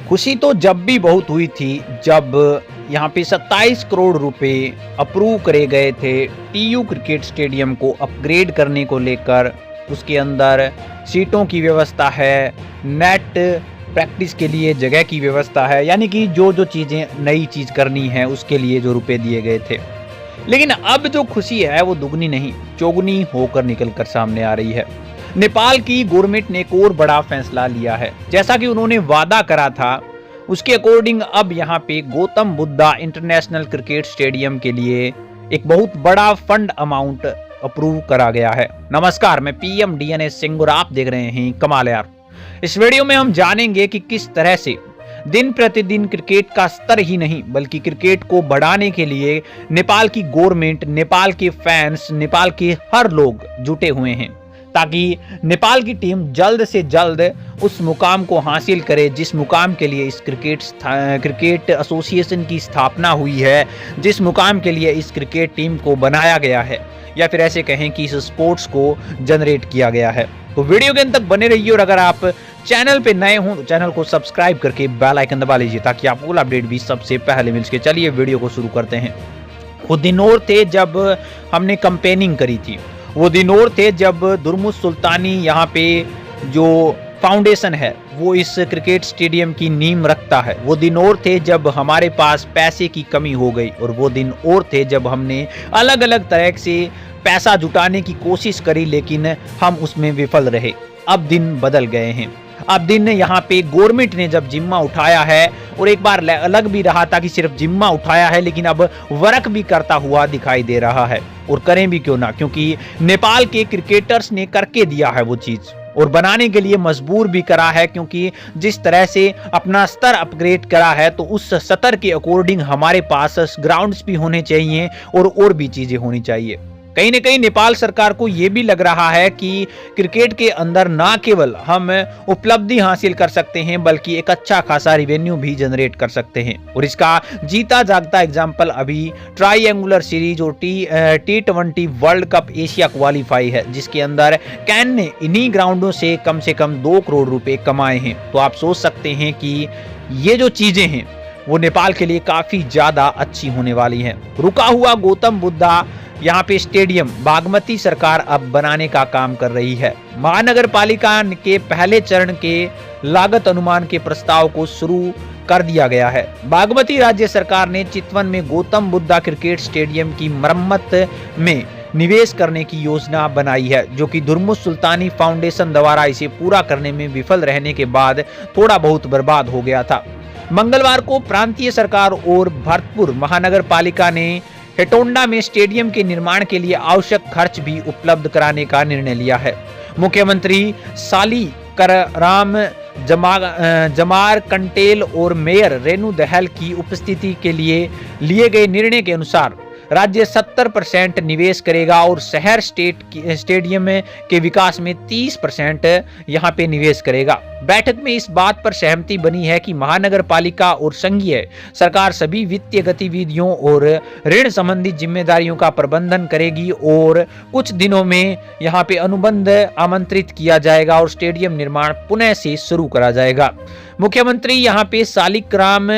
खुशी तो जब भी बहुत हुई थी जब यहाँ पे 27 करोड़ रुपए अप्रूव करे गए थे टीयू क्रिकेट स्टेडियम को अपग्रेड करने को लेकर। उसके अंदर सीटों की व्यवस्था है, नेट प्रैक्टिस के लिए जगह की व्यवस्था है, यानी कि जो जो चीज़ें नई चीज़ करनी है उसके लिए जो रुपए दिए गए थे। लेकिन अब जो खुशी है वो दुगनी नहीं चौगुनी होकर निकल कर सामने आ रही है। नेपाल की गवर्नमेंट ने एक और बड़ा फैसला लिया है। जैसा कि उन्होंने वादा करा था उसके अकॉर्डिंग अब यहाँ पे Gautam Buddha international cricket stadium के लिए एक बहुत बड़ा फंड अमाउंट अप्रूव करा गया है। नमस्कार, मैं पीएम डीएनए सिंह और आप देख रहे हैं कमाल यार। इस वीडियो में हम जानेंगे कि किस तरह से दिन प्रतिदिन क्रिकेट का स्तर ही नहीं बल्कि क्रिकेट को बढ़ाने के लिए नेपाल की गवर्नमेंट, नेपाल के फैंस, नेपाल के हर लोग जुटे हुए हैं ताकि नेपाल की टीम जल्द से जल्द उस मुकाम को हासिल करे जिस मुकाम के लिए इस क्रिकेट एसोसिएशन की स्थापना हुई है, जिस मुकाम के लिए इस क्रिकेट टीम को बनाया गया है, या फिर ऐसे कहें कि इस स्पोर्ट्स को जनरेट किया गया है। तो वीडियो के अंत तक बने रहिए और अगर आप चैनल पे नए हो तो चैनल को सब्सक्राइब करके बेल आइकन दबा लीजिए ताकि आपको अपडेट भी सबसे पहले मिल सके। चलिए वीडियो को शुरू करते हैं। वो दिन और थे जब हमने कंपेनिंग करी थी, वो दिन और थे जब दुर्मुस सुल्तानी यहाँ पे जो फाउंडेशन है वो इस क्रिकेट स्टेडियम की नींव रखता है। वो दिन और थे जब हमारे पास पैसे की कमी हो गई और वो दिन और थे जब हमने अलग अलग तरह से पैसा जुटाने की कोशिश करी लेकिन हम उसमें विफल रहे। अब दिन बदल गए हैं। अब दिन यहाँ पे गवर्नमेंट ने जब जिम्मा उठाया है और एक बार अलग भी रहा था कि सिर्फ जिम्मा उठाया है लेकिन अब वर्क भी करता हुआ दिखाई दे रहा है। और करें भी क्यों ना, क्योंकि नेपाल के क्रिकेटर्स ने करके दिया है वो चीज और बनाने के लिए मजबूर भी करा है, क्योंकि जिस तरह से अपना स्तर अपग्रेड करा है तो उस स्तर के अकॉर्डिंग हमारे पास ग्राउंड्स भी होने चाहिए और भी चीजें होनी चाहिए। कहीं न कहीं नेपाल सरकार को यह भी लग रहा है कि क्रिकेट के अंदर ना केवल हम उपलब्धि हासिल कर सकते हैं बल्कि एक अच्छा खासा रिवेन्यू भी जनरेट कर सकते हैं। और इसका जीता जागता एग्जाम्पल अभी ट्रायंगुलर सीरीज और T20 world cup Asia qualify है, जिसके अंदर कैन ने इन्हीं ग्राउंडों से कम 2 करोड़ रुपए कमाए हैं। तो आप सोच सकते हैं कि ये जो चीजें हैं वो नेपाल के लिए काफी ज्यादा अच्छी होने वाली हैं। रुका हुआ गौतम बुद्धा यहाँ पे स्टेडियम बागमती सरकार अब बनाने का काम कर रही है। महानगर पालिका के पहले चरण के लागत अनुमान के प्रस्ताव को शुरू कर दिया गया है। बागमती राज्य सरकार ने चितवन में गौतम बुद्धा क्रिकेट स्टेडियम की मरम्मत में निवेश करने की योजना बनाई है, जो कि दुर्मुस सुल्तानी फाउंडेशन द्वारा इसे पूरा करने में विफल रहने के बाद थोड़ा बहुत बर्बाद हो गया था। मंगलवार को प्रांतीय सरकार और भरतपुर महानगर पालिका ने हेटोंडा में स्टेडियम के निर्माण के लिए आवश्यक खर्च भी उपलब्ध कराने का निर्णय लिया है। मुख्यमंत्री साली करराम जमार कंटेल और मेयर रेणु दहल की उपस्थिति के लिए गए निर्णय के अनुसार राज्य 70% निवेश करेगा और शहर स्टेडियम के विकास में 30% यहाँ पे निवेश करेगा। बैठक में इस बात पर सहमति बनी है कि महानगर पालिका और संघीय सरकार सभी वित्तीय गतिविधियों और ऋण संबंधी जिम्मेदारियों का प्रबंधन करेगी और कुछ दिनों में यहाँ पे अनुबंध आमंत्रित किया जाएगा और स्टेडियम निर्माण पुनः से शुरू करा जाएगा। मुख्यमंत्री यहाँ पे सालिकराम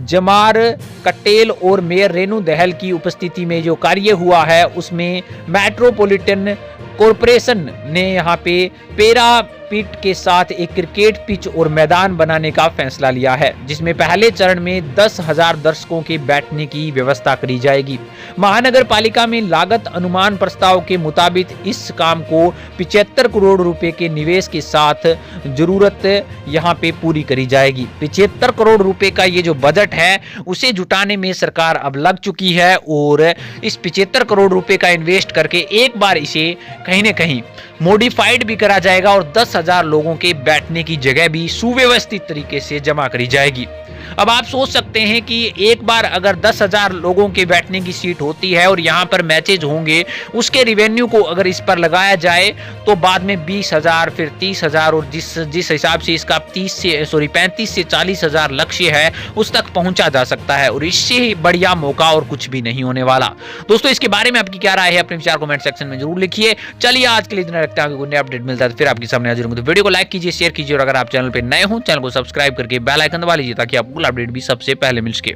जमार कटेल और मेयर रेणु दहल की उपस्थिति में जो कार्य हुआ है उसमें मेट्रोपॉलिटन कॉरपोरेशन ने यहाँ पे पेरा पिट के साथ एक क्रिकेट पिच और मैदान बनाने का फैसला लिया है, जिसमें पहले चरण में 10,000 दर्शकों के बैठने की व्यवस्था करी जाएगी। महानगर पालिका में लागत अनुमान प्रस्ताव के मुताबिक इस काम को 75 करोड़ रुपए के निवेश के साथ जरूरत यहाँ पे पूरी करी जाएगी। 75 करोड़ रुपए का ये जो बजट है उसे जुटाने में सरकार अब लग चुकी है और इस 75 करोड़ रुपए का इन्वेस्ट करके एक बार इसे कहीं न कहीं मॉडिफाइड भी करा जाएगा और 10,000 लोगों के बैठने की जगह भी सुव्यवस्थित तरीके से जमा करी जाएगी। अब आप सोच सकते सकते हैं कि एक बार अगर 10,000 लोगों के बैठने की सीट होती है और यहाँ पर मैचेज होंगे, उसके रिवेन्यू को अगर इस पर लगाया जाए तो बाद में 20,000 फिर 30,000 और जिस हिसाब से इसका 35 से 40,000 लक्ष्य है उस तक पहुंचा जा सकता है और इससे बढ़िया मौका और कुछ भी नहीं होने वाला। दोस्तों इसके बारे में आपकी क्या राय है, अपने विचार कमेंट सेक्शन में जरूर लिखिए। चलिए आज के लिए इतना रखते हैं, कोई नया अपडेट मिलता है तो फिर आपके सामने हाजिर होंगे। तो वीडियो को लाइक कीजिए, शेयर कीजिए और अगर आप चैनल पर नए हो चैनल को सब्सक्राइब करके बेल आइकन दबा लीजिए ताकि आपको अपडेट भी सबसे पहले मिल सके।